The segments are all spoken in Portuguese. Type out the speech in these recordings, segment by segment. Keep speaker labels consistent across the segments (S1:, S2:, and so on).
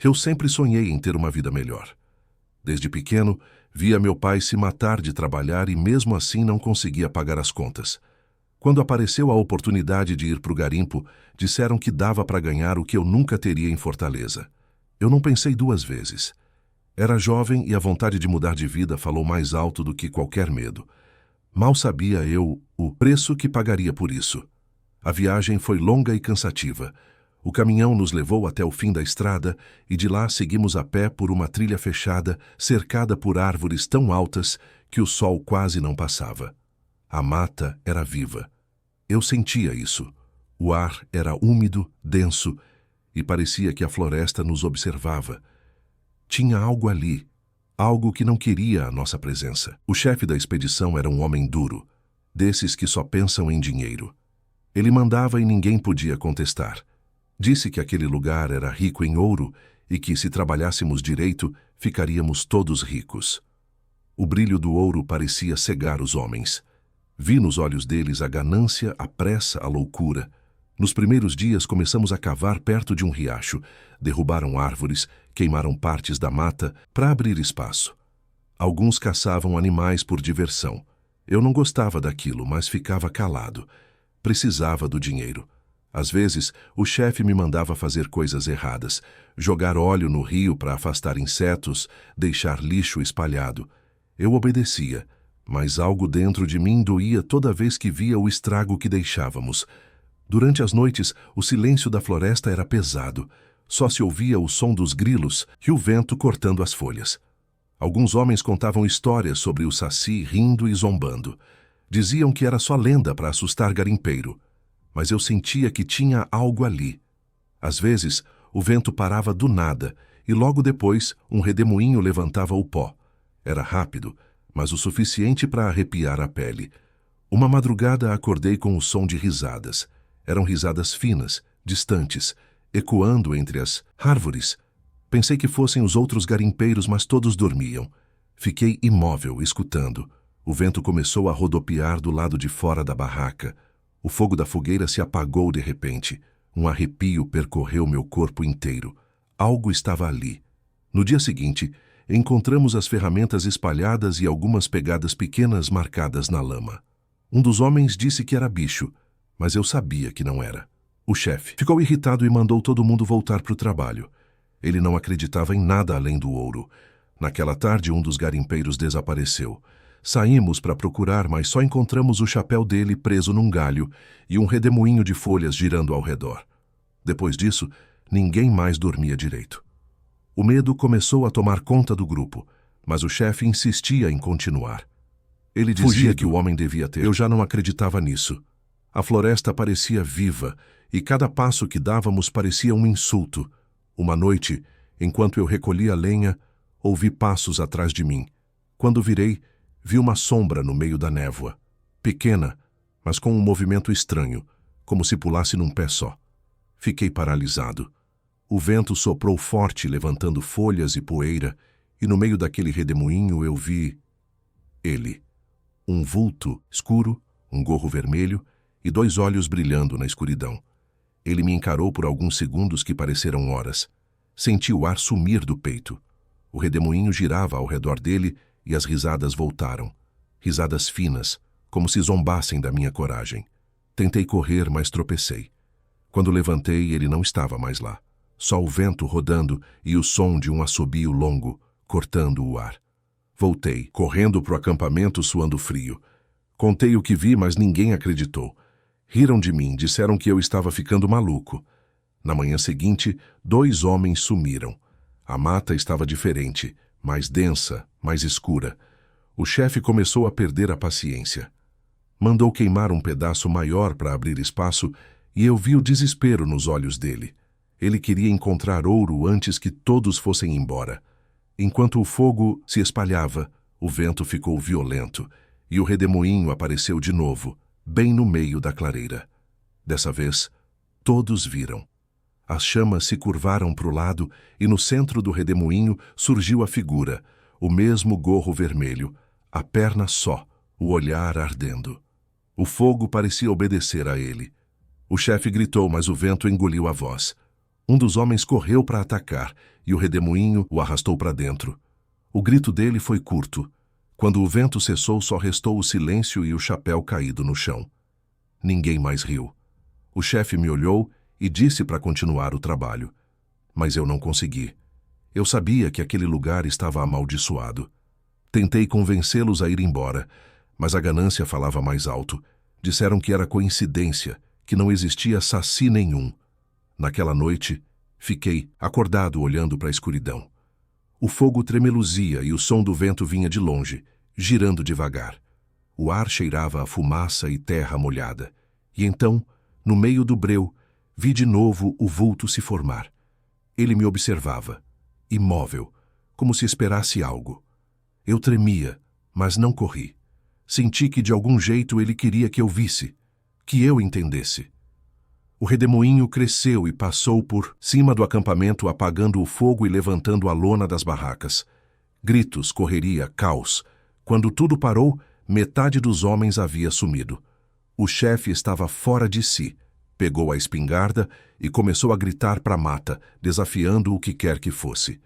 S1: Eu sempre sonhei em ter uma vida melhor. Desde pequeno, via meu pai se matar de trabalhar e mesmo assim não conseguia pagar as contas. Quando apareceu a oportunidade de ir para o garimpo, disseram que dava para ganhar o que eu nunca teria em Fortaleza. Eu não pensei duas vezes. Era jovem e a vontade de mudar de vida falou mais alto do que qualquer medo. Mal sabia eu o preço que pagaria por isso. A viagem foi longa e cansativa. O caminhão nos levou até o fim da estrada e de lá seguimos a pé por uma trilha fechada, cercada por árvores tão altas que o sol quase não passava. A mata era viva. Eu sentia isso. O ar era úmido, denso, e parecia que a floresta nos observava. Tinha algo ali, algo que não queria a nossa presença. O chefe da expedição era um homem duro, desses que só pensam em dinheiro. Ele mandava e ninguém podia contestar. Disse que aquele lugar era rico em ouro e que, se trabalhássemos direito, ficaríamos todos ricos. O brilho do ouro parecia cegar os homens. Vi nos olhos deles a ganância, a pressa, a loucura. Nos primeiros dias começamos a cavar perto de um riacho. Derrubaram árvores, queimaram partes da mata para abrir espaço. Alguns caçavam animais por diversão. Eu não gostava daquilo, mas ficava calado. Precisava do dinheiro. Às vezes, o chefe me mandava fazer coisas erradas, jogar óleo no rio para afastar insetos, deixar lixo espalhado. Eu obedecia, mas algo dentro de mim doía toda vez que via o estrago que deixávamos. Durante as noites, o silêncio da floresta era pesado. Só se ouvia o som dos grilos e o vento cortando as folhas. Alguns homens contavam histórias sobre o saci rindo e zombando. Diziam que era só lenda para assustar garimpeiro. Mas eu sentia que tinha algo ali. Às vezes, o vento parava do nada e logo depois um redemoinho levantava o pó. Era rápido, mas o suficiente para arrepiar a pele. Uma madrugada acordei com o som de risadas. Eram risadas finas, distantes, ecoando entre as árvores. Pensei que fossem os outros garimpeiros, mas todos dormiam. Fiquei imóvel, escutando. O vento começou a rodopiar do lado de fora da barraca. O fogo da fogueira se apagou de repente. Um arrepio percorreu meu corpo inteiro. Algo estava ali. No dia seguinte, encontramos as ferramentas espalhadas e algumas pegadas pequenas marcadas na lama. Um dos homens disse que era bicho, mas eu sabia que não era. O chefe ficou irritado e mandou todo mundo voltar para o trabalho. Ele não acreditava em nada além do ouro. Naquela tarde, um dos garimpeiros desapareceu. Saímos para procurar, mas só encontramos o chapéu dele preso num galho e um redemoinho de folhas girando ao redor. Depois disso, ninguém mais dormia direito. O medo começou a tomar conta do grupo, mas o chefe insistia em continuar. Ele dizia que o homem devia ter. Eu já não acreditava nisso. A floresta parecia viva e cada passo que dávamos parecia um insulto. Uma noite, enquanto eu recolhia lenha, ouvi passos atrás de mim. Quando virei, vi uma sombra no meio da névoa, pequena, mas com um movimento estranho, como se pulasse num pé só. Fiquei paralisado. O vento soprou forte, levantando folhas e poeira, e no meio daquele redemoinho eu vi ele. Um vulto escuro, um gorro vermelho e 2 olhos brilhando na escuridão. Ele me encarou por alguns segundos que pareceram horas. Senti o ar sumir do peito. O redemoinho girava ao redor dele e as risadas voltaram. Risadas finas, como se zombassem da minha coragem. Tentei correr, mas tropecei. Quando levantei, ele não estava mais lá. Só o vento rodando e o som de um assobio longo, cortando o ar. Voltei, correndo para o acampamento suando frio. Contei o que vi, mas ninguém acreditou. Riram de mim, disseram que eu estava ficando maluco. Na manhã seguinte, 2 homens sumiram. A mata estava diferente, mais densa, mais escura. O chefe começou a perder a paciência. Mandou queimar um pedaço maior para abrir espaço e eu vi o desespero nos olhos dele. Ele queria encontrar ouro antes que todos fossem embora. Enquanto o fogo se espalhava, o vento ficou violento e o redemoinho apareceu de novo, bem no meio da clareira. Dessa vez, todos viram. As chamas se curvaram para o lado e no centro do redemoinho surgiu a figura, o mesmo gorro vermelho, a perna só, o olhar ardendo. O fogo parecia obedecer a ele. O chefe gritou, mas o vento engoliu a voz. Um dos homens correu para atacar e o redemoinho o arrastou para dentro. O grito dele foi curto. Quando o vento cessou, só restou o silêncio e o chapéu caído no chão. Ninguém mais riu. O chefe me olhou e disse para continuar o trabalho. Mas eu não consegui. Eu sabia que aquele lugar estava amaldiçoado. Tentei convencê-los a ir embora, mas a ganância falava mais alto. Disseram que era coincidência, que não existia saci nenhum. Naquela noite, fiquei acordado olhando para a escuridão. O fogo tremeluzia e o som do vento vinha de longe, girando devagar. O ar cheirava a fumaça e terra molhada. E então, no meio do breu, vi de novo o vulto se formar. Ele me observava, imóvel, como se esperasse algo. Eu tremia, mas não corri. Senti que de algum jeito ele queria que eu visse, que eu entendesse. O redemoinho cresceu e passou por cima do acampamento, apagando o fogo e levantando a lona das barracas. Gritos, correria, caos. Quando tudo parou, metade dos homens havia sumido. O chefe estava fora de si. Pegou a espingarda e começou a gritar para a mata, desafiando o que quer que fosse.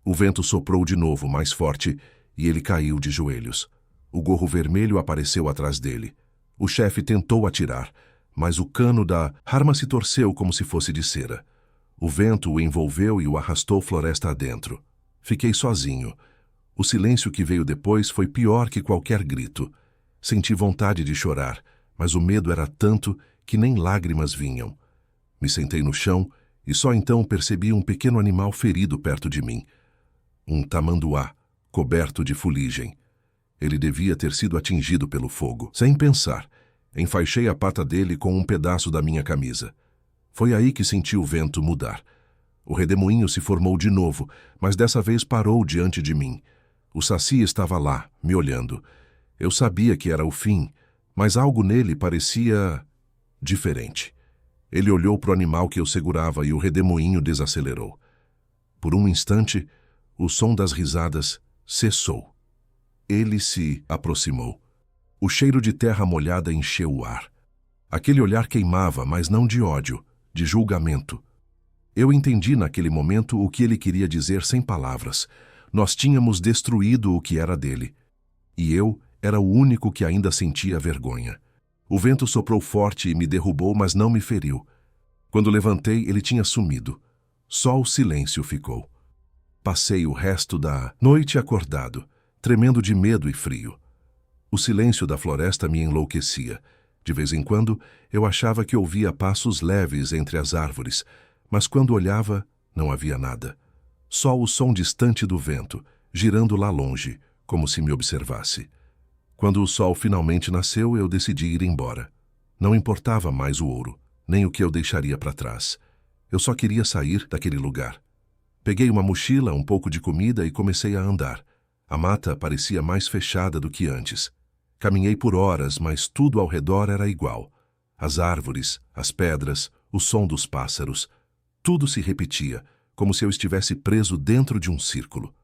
S1: O vento soprou de novo, mais forte, e ele caiu de joelhos. O gorro vermelho apareceu atrás dele. O chefe tentou atirar, mas o cano da arma se torceu como se fosse de cera. O vento o envolveu e o arrastou floresta adentro. Fiquei sozinho. O silêncio que veio depois foi pior que qualquer grito. Senti vontade de chorar, mas o medo era tanto que nem lágrimas vinham. Me sentei no chão e só então percebi um pequeno animal ferido perto de mim. Um tamanduá, coberto de fuligem. Ele devia ter sido atingido pelo fogo. Sem pensar, enfaixei a pata dele com um pedaço da minha camisa. Foi aí que senti o vento mudar. O redemoinho se formou de novo, mas dessa vez parou diante de mim. O saci estava lá, me olhando. Eu sabia que era o fim, mas algo nele parecia diferente. Ele olhou para o animal que eu segurava e o redemoinho desacelerou. Por um instante, o som das risadas cessou. Ele se aproximou. O cheiro de terra molhada encheu o ar. Aquele olhar queimava, mas não de ódio, de julgamento. Eu entendi naquele momento o que ele queria dizer sem palavras. Nós tínhamos destruído o que era dele. E eu era o único que ainda sentia vergonha. O vento soprou forte e me derrubou, mas não me feriu. Quando levantei, ele tinha sumido. Só o silêncio ficou. Passei o resto da noite acordado, tremendo de medo e frio. O silêncio da floresta me enlouquecia. De vez em quando, eu achava que ouvia passos leves entre as árvores, mas quando olhava, não havia nada. Só o som distante do vento, girando lá longe, como se me observasse. Quando o sol finalmente nasceu, eu decidi ir embora. Não importava mais o ouro, nem o que eu deixaria para trás. Eu só queria sair daquele lugar. Peguei uma mochila, um pouco de comida e comecei a andar. A mata parecia mais fechada do que antes. Caminhei por horas, mas tudo ao redor era igual. As árvores, as pedras, o som dos pássaros. Tudo se repetia, como se eu estivesse preso dentro de um círculo.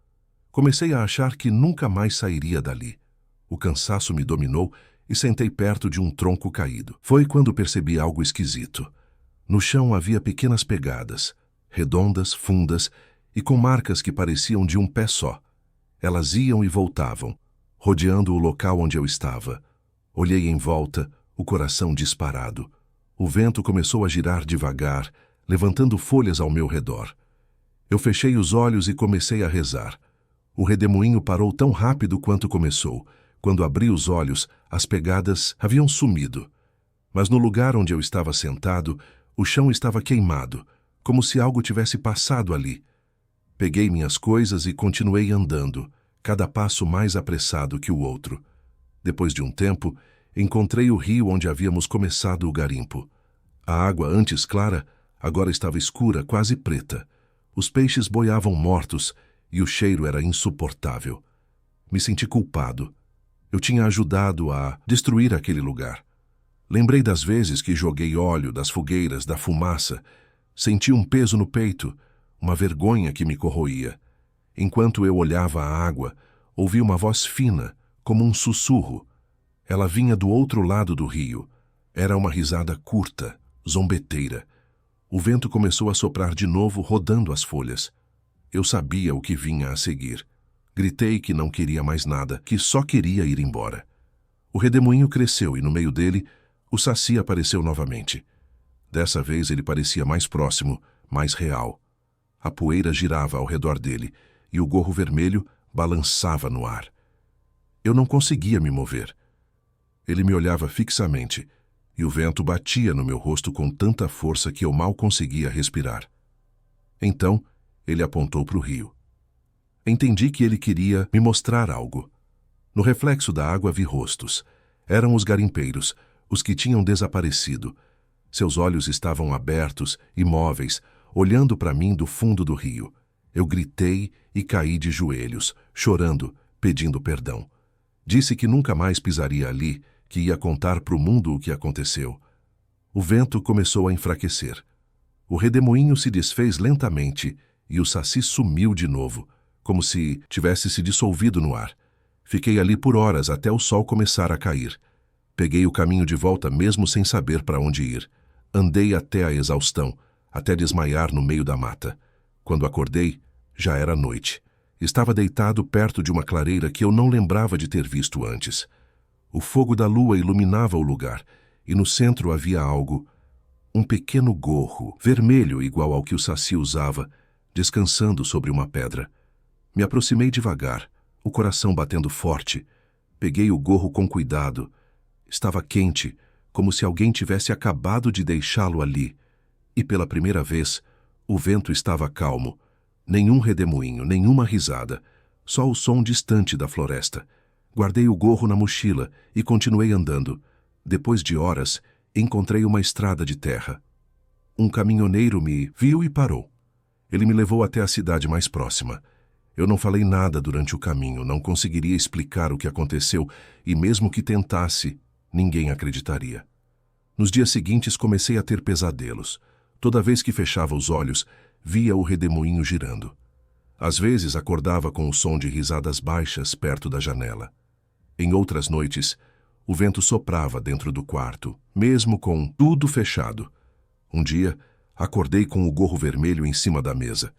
S1: Comecei a achar que nunca mais sairia dali. O cansaço me dominou e sentei perto de um tronco caído. Foi quando percebi algo esquisito. No chão havia pequenas pegadas, redondas, fundas e com marcas que pareciam de um pé só. Elas iam e voltavam, rodeando o local onde eu estava. Olhei em volta, o coração disparado. O vento começou a girar devagar, levantando folhas ao meu redor. Eu fechei os olhos e comecei a rezar. O redemoinho parou tão rápido quanto começou. Quando abri os olhos, as pegadas haviam sumido. Mas no lugar onde eu estava sentado, o chão estava queimado, como se algo tivesse passado ali. Peguei minhas coisas e continuei andando, cada passo mais apressado que o outro. Depois de um tempo, encontrei o rio onde havíamos começado o garimpo. A água, antes clara, agora estava escura, quase preta. Os peixes boiavam mortos e o cheiro era insuportável. Me senti culpado. Eu tinha ajudado a destruir aquele lugar. Lembrei das vezes que joguei óleo das fogueiras, da fumaça. Senti um peso no peito, uma vergonha que me corroía. Enquanto eu olhava a água, ouvi uma voz fina, como um sussurro. Ela vinha do outro lado do rio. Era uma risada curta, zombeteira. O vento começou a soprar de novo, rodando as folhas. Eu sabia o que vinha a seguir. Gritei que não queria mais nada, que só queria ir embora. O redemoinho cresceu e, no meio dele, o Saci apareceu novamente. Dessa vez ele parecia mais próximo, mais real. A poeira girava ao redor dele e o gorro vermelho balançava no ar. Eu não conseguia me mover. Ele me olhava fixamente e o vento batia no meu rosto com tanta força que eu mal conseguia respirar. Então, ele apontou para o rio. Entendi que ele queria me mostrar algo. No reflexo da água vi rostos. Eram os garimpeiros, os que tinham desaparecido. Seus olhos estavam abertos, imóveis, olhando para mim do fundo do rio. Eu gritei e caí de joelhos, chorando, pedindo perdão. Disse que nunca mais pisaria ali, que ia contar para o mundo o que aconteceu. O vento começou a enfraquecer. O redemoinho se desfez lentamente e o Saci sumiu de novo, como se tivesse se dissolvido no ar. Fiquei ali por horas até o sol começar a cair. Peguei o caminho de volta mesmo sem saber para onde ir. Andei até a exaustão, até desmaiar no meio da mata. Quando acordei, já era noite. Estava deitado perto de uma clareira que eu não lembrava de ter visto antes. O fogo da lua iluminava o lugar, e no centro havia algo, um pequeno gorro, vermelho igual ao que o Saci usava, descansando sobre uma pedra. Me aproximei devagar, o coração batendo forte. Peguei o gorro com cuidado. Estava quente, como se alguém tivesse acabado de deixá-lo ali. E pela primeira vez, o vento estava calmo. Nenhum redemoinho, nenhuma risada, só o som distante da floresta. Guardei o gorro na mochila e continuei andando. Depois de horas, encontrei uma estrada de terra. Um caminhoneiro me viu e parou. Ele me levou até a cidade mais próxima. Eu não falei nada durante o caminho, não conseguiria explicar o que aconteceu e mesmo que tentasse, ninguém acreditaria. Nos dias seguintes comecei a ter pesadelos. Toda vez que fechava os olhos, via o redemoinho girando. Às vezes acordava com o som de risadas baixas perto da janela. Em outras noites, o vento soprava dentro do quarto, mesmo com tudo fechado. Um dia, acordei com o gorro vermelho em cima da mesa.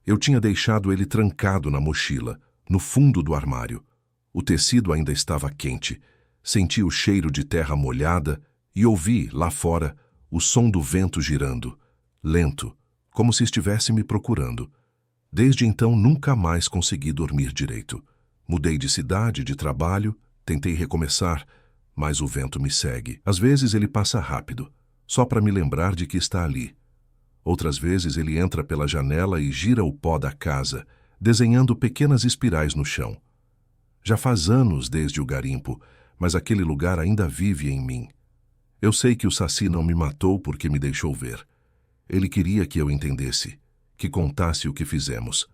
S1: Eu tinha deixado ele trancado na mochila, no fundo do armário. O tecido ainda estava quente. Senti o cheiro de terra molhada e ouvi, lá fora, o som do vento girando, lento, como se estivesse me procurando. Desde então, nunca mais consegui dormir direito. Mudei de cidade, de trabalho, tentei recomeçar, mas o vento me segue. Às vezes ele passa rápido, só para me lembrar de que está ali. Outras vezes ele entra pela janela e gira o pó da casa, desenhando pequenas espirais no chão. Já faz anos desde o garimpo, mas aquele lugar ainda vive em mim. Eu sei que o Saci não me matou porque me deixou ver. Ele queria que eu entendesse, que contasse o que fizemos.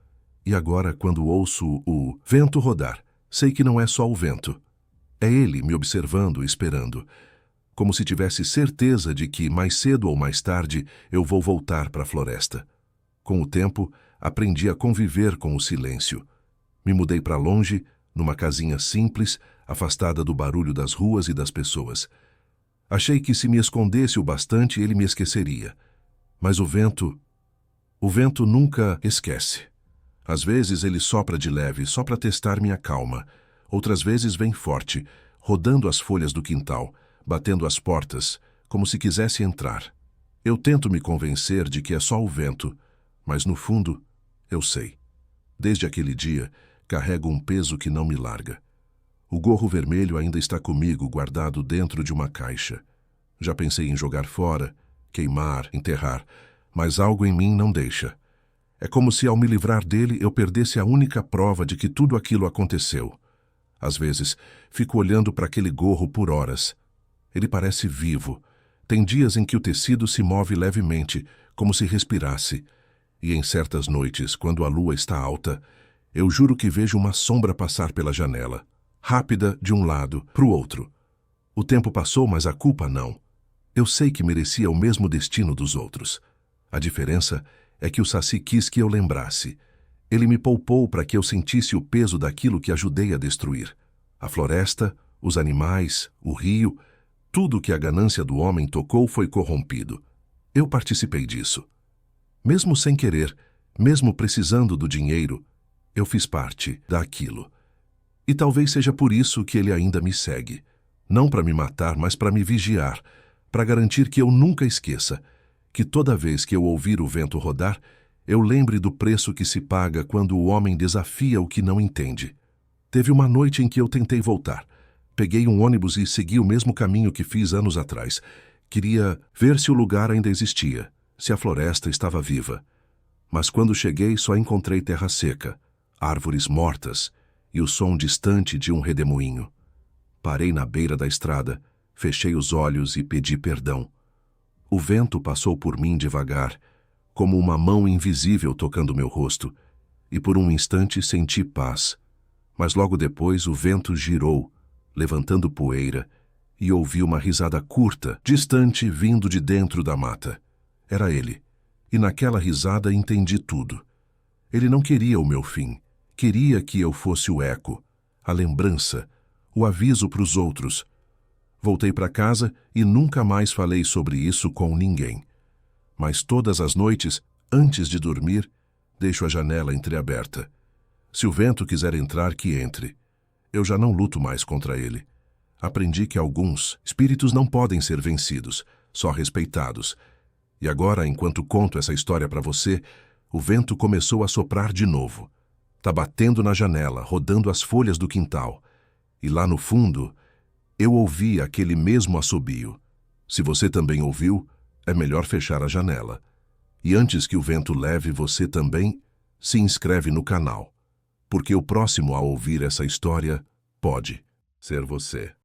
S1: E agora, quando ouço o vento rodar, sei que não é só o vento. É ele me observando, esperando, como se tivesse certeza de que, mais cedo ou mais tarde, eu vou voltar para a floresta. Com o tempo, aprendi a conviver com o silêncio. Me mudei para longe, numa casinha simples, afastada do barulho das ruas e das pessoas. Achei que se me escondesse o bastante, ele me esqueceria. Mas o vento nunca esquece. Às vezes ele sopra de leve, só para testar minha calma. Outras vezes vem forte, rodando as folhas do quintal, batendo as portas, como se quisesse entrar. Eu tento me convencer de que é só o vento, mas no fundo, eu sei. Desde aquele dia, carrego um peso que não me larga. O gorro vermelho ainda está comigo, guardado dentro de uma caixa. Já pensei em jogar fora, queimar, enterrar, mas algo em mim não deixa. É como se ao me livrar dele eu perdesse a única prova de que tudo aquilo aconteceu. Às vezes, fico olhando para aquele gorro por horas. Ele parece vivo. Tem dias em que o tecido se move levemente, como se respirasse. E em certas noites, quando a lua está alta, eu juro que vejo uma sombra passar pela janela, rápida de um lado para o outro. O tempo passou, mas a culpa não. Eu sei que merecia o mesmo destino dos outros. A diferença é que o Saci quis que eu lembrasse. Ele me poupou para que eu sentisse o peso daquilo que ajudei a destruir. A floresta, os animais, o rio, tudo que a ganância do homem tocou foi corrompido. Eu participei disso. Mesmo sem querer, mesmo precisando do dinheiro, eu fiz parte daquilo. E talvez seja por isso que ele ainda me segue. Não para me matar, mas para me vigiar, para garantir que eu nunca esqueça, que toda vez que eu ouvir o vento rodar, eu lembre do preço que se paga quando o homem desafia o que não entende. Teve uma noite em que eu tentei voltar. Peguei um ônibus e segui o mesmo caminho que fiz anos atrás. Queria ver se o lugar ainda existia, se a floresta estava viva. Mas quando cheguei, só encontrei terra seca, árvores mortas e o som distante de um redemoinho. Parei na beira da estrada, fechei os olhos e pedi perdão. O vento passou por mim devagar, como uma mão invisível tocando meu rosto, e por um instante senti paz. Mas logo depois o vento girou, levantando poeira, e ouvi uma risada curta, distante, vindo de dentro da mata. Era ele, e naquela risada entendi tudo. Ele não queria o meu fim, queria que eu fosse o eco, a lembrança, o aviso para os outros. Voltei para casa e nunca mais falei sobre isso com ninguém. Mas todas as noites, antes de dormir, deixo a janela entreaberta. Se o vento quiser entrar, que entre. Eu já não luto mais contra ele. Aprendi que alguns espíritos não podem ser vencidos, só respeitados. E agora, enquanto conto essa história para você, o vento começou a soprar de novo. Tá batendo na janela, rodando as folhas do quintal. E lá no fundo, eu ouvi aquele mesmo assobio. Se você também ouviu, é melhor fechar a janela. E antes que o vento leve você também, se inscreve no canal, porque o próximo a ouvir essa história pode ser você.